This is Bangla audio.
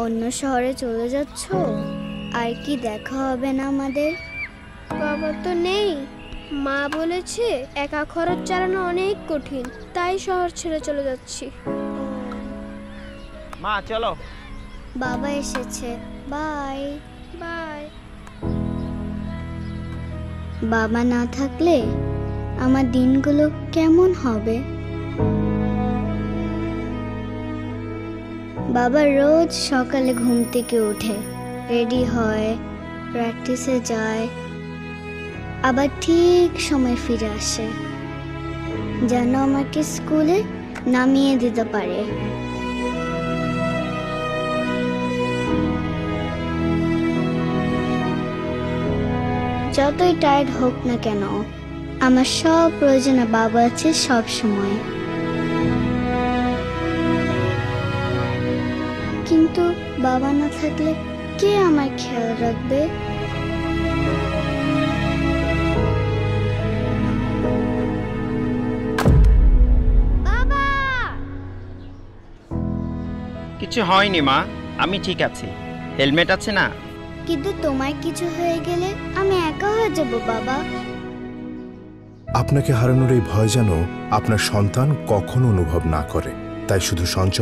অন্য শহরে চলে যাচ্ছ? আর কি দেখা হবে না আমাদের? বাবা তো নেই। মা বলেছে একা খরচ চালানো অনেক কঠিন, তাই শহর ছেড়ে চলে যাচ্ছি। মা চলো। বাবা এসেছে, বাই বাই। বাবা না থাকলে আমার দিনগুলো কেমন হবে? বাবা রোজ সকালে ঘুম থেকে উঠে রেডি হয়, প্র্যাকটিসে যায়, আবার ঠিক সময় ফিরে আসে যেন আমাকে স্কুলে নামিয়ে দিতে পারে। যতই টায়ার্ড হোক না কেন, আমার সব প্রয়োজনে বাবা আছে সব সময়। কিন্তু বাবা না থাকলে কে আমার খেয়াল রাখবে? বাবা! কিছু হয়নি মা, আমি ঠিক আছি। হেলমেট আছে না? কিন্তু তোমার কিছু হয়ে গেলে আমি একা হয়ে যাব বাবা। আপনাকে হারানোর এই ভয় যেন আপনার সন্তান কখনো অনুভব না করে, তাই শুধু সঞ্চয়